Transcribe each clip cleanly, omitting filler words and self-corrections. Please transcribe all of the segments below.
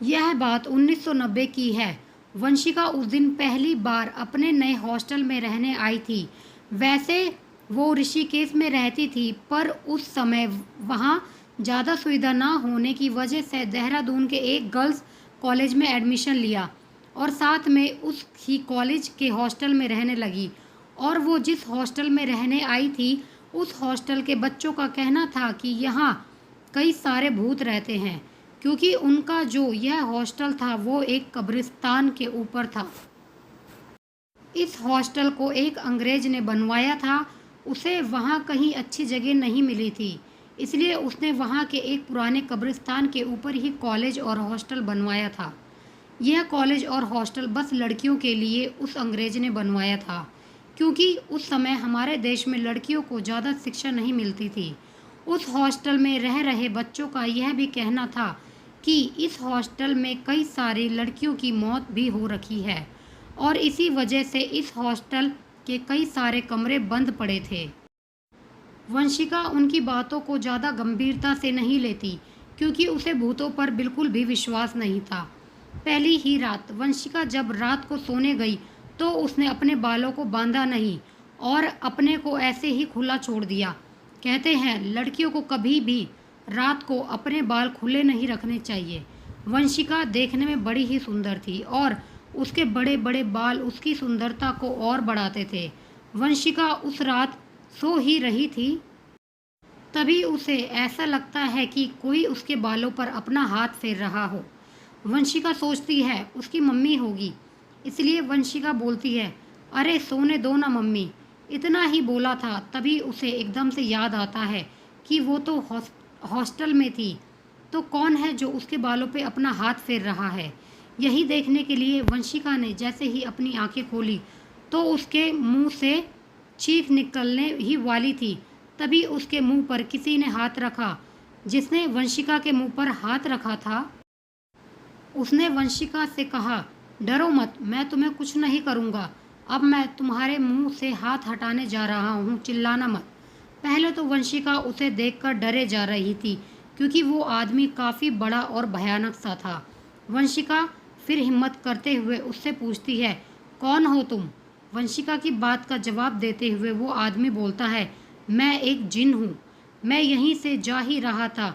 यह बात 1990 की है। वंशिका उस दिन पहली बार अपने नए हॉस्टल में रहने आई थी। वैसे वो ऋषिकेश में रहती थी, पर उस समय वहाँ ज़्यादा सुविधा ना होने की वजह से देहरादून के एक गर्ल्स कॉलेज में एडमिशन लिया और साथ में उस ही कॉलेज के हॉस्टल में रहने लगी। और वो जिस हॉस्टल में रहने आई थी, उस हॉस्टल के बच्चों का कहना था कि यहाँ कई सारे भूत रहते हैं, क्योंकि उनका जो यह हॉस्टल था वो एक कब्रिस्तान के ऊपर था। इस हॉस्टल को एक अंग्रेज ने बनवाया था। उसे वहाँ कहीं अच्छी जगह नहीं मिली थी, इसलिए उसने वहाँ के एक पुराने कब्रिस्तान के ऊपर ही कॉलेज और हॉस्टल बनवाया था। यह कॉलेज और हॉस्टल बस लड़कियों के लिए उस अंग्रेज ने बनवाया था, क्योंकि उस समय हमारे देश में लड़कियों को ज़्यादा शिक्षा नहीं मिलती थी। उस हॉस्टल में रह रहे बच्चों का यह भी कहना था कि इस हॉस्टल में कई सारी लड़कियों की मौत भी हो रखी है और इसी वजह से इस हॉस्टल के कई सारे कमरे बंद पड़े थे। वंशिका उनकी बातों को ज़्यादा गंभीरता से नहीं लेती, क्योंकि उसे भूतों पर बिल्कुल भी विश्वास नहीं था। पहली ही रात वंशिका जब रात को सोने गई तो उसने अपने बालों को बांधा नहीं और अपने को ऐसे ही खुला छोड़ दिया। कहते हैं लड़कियों को कभी भी रात को अपने बाल खुले नहीं रखने चाहिए। वंशिका देखने में बड़ी ही सुंदर थी और उसके बड़े बड़े बाल उसकी सुंदरता को और बढ़ाते थे। वंशिका उस रात सो ही रही थी, तभी उसे ऐसा लगता है कि कोई उसके बालों पर अपना हाथ फेर रहा हो। वंशिका सोचती है उसकी मम्मी होगी, इसलिए वंशिका बोलती है, अरे सोने दो ना मम्मी। इतना ही बोला था, तभी उसे एकदम से याद आता है कि वो तो हॉस्टल में थी, तो कौन है जो उसके बालों पे अपना हाथ फेर रहा है। यही देखने के लिए वंशिका ने जैसे ही अपनी आंखें खोली तो उसके मुंह से चीख निकलने ही वाली थी, तभी उसके मुंह पर किसी ने हाथ रखा। जिसने वंशिका के मुंह पर हाथ रखा था उसने वंशिका से कहा, डरो मत, मैं तुम्हें कुछ नहीं करूँगा। अब मैं तुम्हारे मुंह से हाथ हटाने जा रहा हूँ, चिल्लाना मत। पहले तो वंशिका उसे देखकर डरे जा रही थी, क्योंकि वो आदमी काफ़ी बड़ा और भयानक सा था। वंशिका फिर हिम्मत करते हुए उससे पूछती है, कौन हो तुम। वंशिका की बात का जवाब देते हुए वो आदमी बोलता है, मैं एक जिन हूँ। मैं यहीं से जा ही रहा था,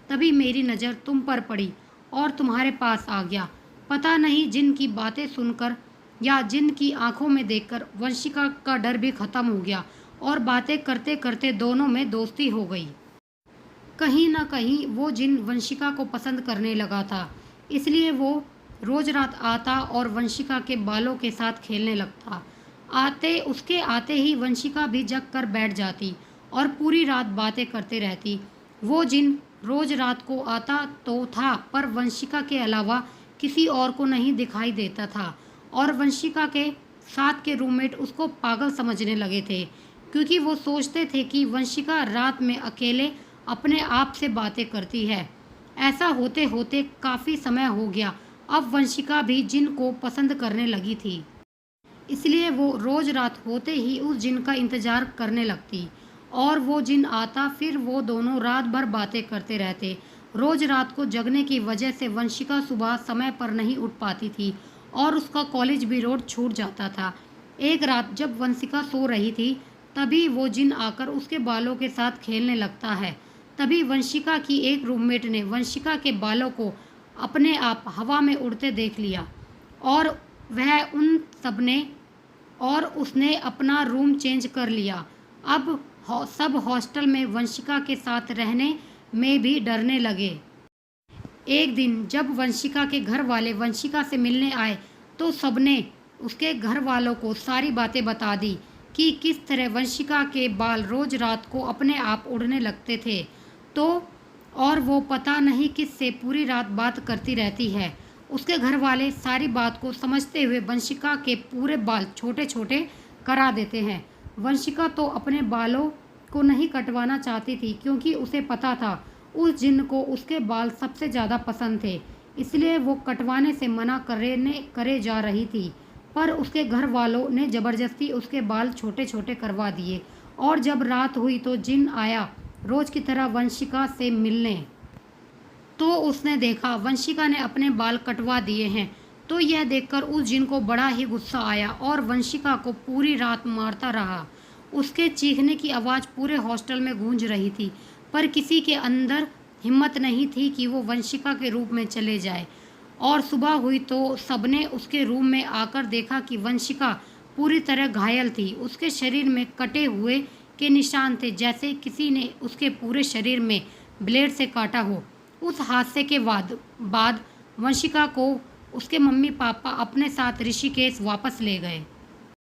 तभी मेरी नज़र तुम पर पड़ी और तुम्हारे पास आ गया। पता नहीं जिन की बातें सुनकर या जिन की आंखों में देखकर वंशिका का डर भी खत्म हो गया और बातें करते करते दोनों में दोस्ती हो गई। कहीं ना कहीं वो जिन वंशिका को पसंद करने लगा था, इसलिए वो रोज रात आता और वंशिका के बालों के साथ खेलने लगता। उसके आते ही वंशिका भी जग कर बैठ जाती और पूरी रात बातें करते रहती। वो जिन रोज रात को आता तो था, पर वंशिका के अलावा किसी और को नहीं दिखाई देता था और वंशिका के साथ के रूममेट उसको पागल समझने लगे थे, क्योंकि वो सोचते थे कि वंशिका रात में अकेले अपने आप से बातें करती है। ऐसा होते होते काफ़ी समय हो गया। अब वंशिका भी जिन को पसंद करने लगी थी, इसलिए वो रोज रात होते ही उस जिन का इंतज़ार करने लगती और वो जिन आता, फिर वो दोनों रात भर बातें करते रहते। रोज रात को जगने की वजह से वंशिका सुबह समय पर नहीं उठ पाती थी और उसका कॉलेज भी रोज छूट जाता था। एक रात जब वंशिका सो रही थी, तभी वो जिन आकर उसके बालों के साथ खेलने लगता है। तभी वंशिका की एक रूममेट ने वंशिका के बालों को अपने आप हवा में उड़ते देख लिया और वह उन सबने और उसने अपना रूम चेंज कर लिया। अब सब हॉस्टल में वंशिका के साथ रहने में भी डरने लगे। एक दिन जब वंशिका के घर वाले वंशिका से मिलने आए तो सबने उसके घर वालों को सारी बातें बता दी कि किस तरह वंशिका के बाल रोज रात को अपने आप उड़ने लगते थे, तो और वो पता नहीं किस से पूरी रात बात करती रहती है। उसके घर वाले सारी बात को समझते हुए वंशिका के पूरे बाल छोटे छोटे करा देते हैं। वंशिका तो अपने बालों को नहीं कटवाना चाहती थी, क्योंकि उसे पता था उस जिन को उसके बाल सबसे ज़्यादा पसंद थे, इसलिए वो कटवाने से मना करे जा रही थी। पर उसके घर वालों ने ज़बरदस्ती उसके बाल छोटे छोटे करवा दिए और जब रात हुई तो जिन आया रोज़ की तरह वंशिका से मिलने। तो उसने देखा वंशिका ने अपने बाल कटवा दिए हैं। तो यह देखकर उस जिन को बड़ा ही गुस्सा आया और वंशिका को पूरी रात मारता रहा। उसके चीखने की आवाज़ पूरे हॉस्टल में गूंज रही थी, पर किसी के अंदर हिम्मत नहीं थी कि वो वंशिका के रूप में चले जाए। और सुबह हुई तो सबने उसके रूम में आकर देखा कि वंशिका पूरी तरह घायल थी। उसके शरीर में कटे हुए के निशान थे, जैसे किसी ने उसके पूरे शरीर में ब्लेड से काटा हो। उस हादसे के बाद वंशिका को उसके मम्मी पापा अपने साथ ऋषिकेश वापस ले गए।